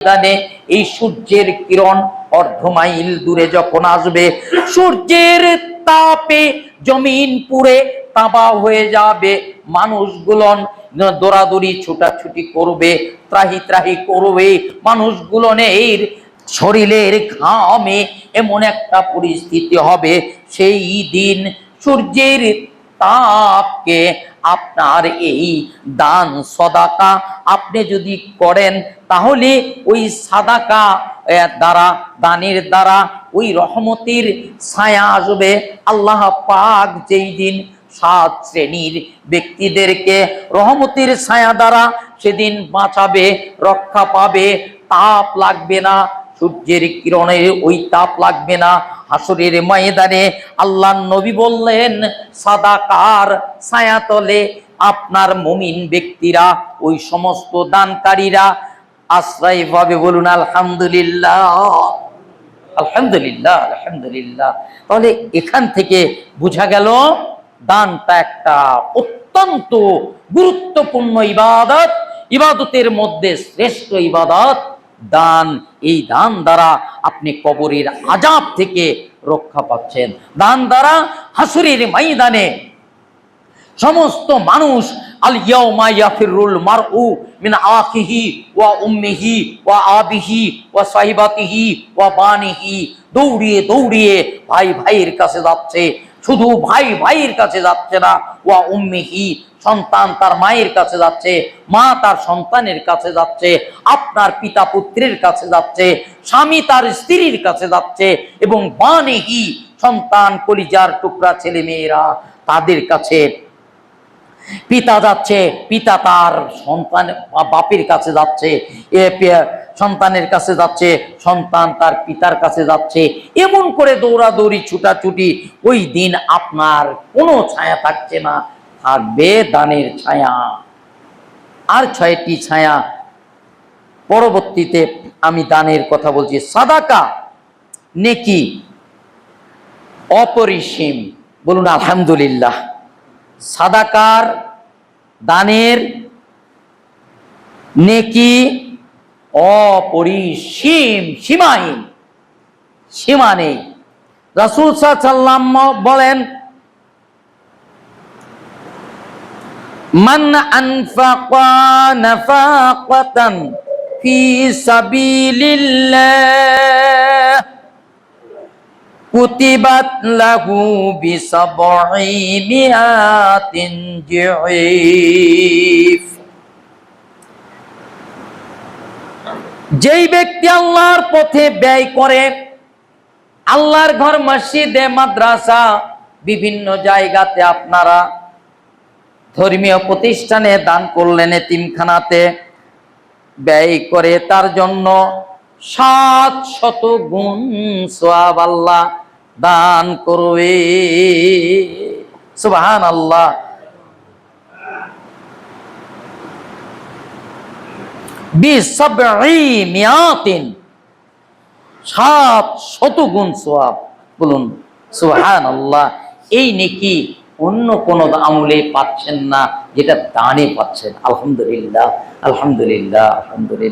ময়দানে এই সূর্যের কিরণ অর্ধ মাইল দূরে যখন আসবে, সূর্যের তাপে জমিন পুড়ে তাবা হয়ে যাবে, মানুষগুলো দৌড়াদৌড়ি ছুটাছুটি করবে, ত্রাহি ত্রাহি করবে, মানুষগুলো এর শরীরের ঘামে এমন একটা পরিস্থিতি হবে, সেই দিন সূর্যের তাপকে আপনার এই দান সদাকা আপনি যদি করেন, তাহলে ওই সাদাকা দ্বারা, দানের দ্বারা ওই রহমতের ছায়া আসবে। আল্লাহ পাক যেই দিন 7 শ্রেণীর ব্যক্তিদেরকে রহমতের ছায়া দ্বারা সেদিন বাঁচাবে, রক্ষা পাবে, তাপ লাগবে না, সূর্যের কিরণে ওই তাপ লাগবে না। হাসরের ময়দানে আল্লাহর নবী বললেন, সাদাকার ছায়াতলে আপনার মুমিন ব্যক্তিরা, ওই সমস্ত দানকারীরা আশ্রয় পাবে। বলুন আলহামদুলিল্লাহ, আলহামদুলিল্লাহ, আলহামদুলিল্লাহ। তাহলে এখান থেকে বোঝা গেল দানটা একটা অত্যন্ত গুরুত্বপূর্ণ ইবাদত, ইবাদতের মধ্যে শ্রেষ্ঠ ইবাদত দান। এই দান দ্বারা আপনি কবরের আযাব থেকে রক্ষা পাচ্ছেন। দান দ্বারা হাসরের ময়দানে সমস্ত মানুষ আল ইয়াউমা ইয়াফিরুল মারউ মিন আখিহি ওয়া উম্মিহি ওয়া আবিহি ওয়া সাহিবাতিহি ওয়া বানিহি, দৌড়িয়ে দৌড়িয়ে ভাই ভাইয়ের কাছে যাচ্ছে। শুধু ভাই ভাইয়ের কাছে যাচ্ছে না, ওয়া উম্মিহি, সন্তান তার মায়ের কাছে যাচ্ছে, মা তার সন্তানের কাছে যাচ্ছে, আপনার পিতা পুত্রের কাছে যাচ্ছে, স্বামী তার স্ত্রীর কাছে যাচ্ছে, এবং বানিহি, সন্তান কলিজার টুকরা ছেলে মেয়েরা তাদের কাছে পিতা যাচ্ছে, পিতা তার সন্তান বাপের কাছে যাচ্ছে, সন্তানের কাছে যাচ্ছে, সন্তান তার পিতার কাছে যাচ্ছে। এমন করে দৌড়াদৌড়ি ছুটাছুটি, ওই দিন আপনার কোনো ছায়া থাকছে না, থাকবে দানের ছায়া। আর 6টি ছায়া পরবর্তীতে আমি দানের কথা বলছি। সাদাকা নেকি অপরিসীম, বলুন আলহামদুলিল্লাহ। সাদাকার, দানের নেকি অপরিসীম, সীমাহীন, সীমা নেই। রাসূল সাল্লাল্লাহু আলাইহি ওয়াসাল্লাম বলেন, মান আনফাকা নাফাকাতান ফি সাবিলিল্লাহ কুতিবাত লাহু বিসাবঈ মিআতিন জিইফ। যেই ব্যক্তি আল্লাহর পথে ব্যয় করে, আল্লাহর ঘর, মসজিদে, মাদ্রাসা, বিভিন্ন জায়গাতে আপনারা ধর্মীয় প্রতিষ্ঠানে দান করলেন, এতিমখানাতে ব্যয় করে, তার জন্য 700 গুণ সওয়াব আল্লাহ দান করবে। সুবহানাল্লাহ। বিসাবঈ মিআতিন, 700 গুণ সওয়াব। বলুন সুবহানাল্লাহ। এই নেকি অন্য কোনো আমলে পাচ্ছেন না, যেটা দানে পাচ্ছেন। আলহামদুলিল্লাহ, আলহামদুলিল্লাহ, আলহামদুলিল্লাহ।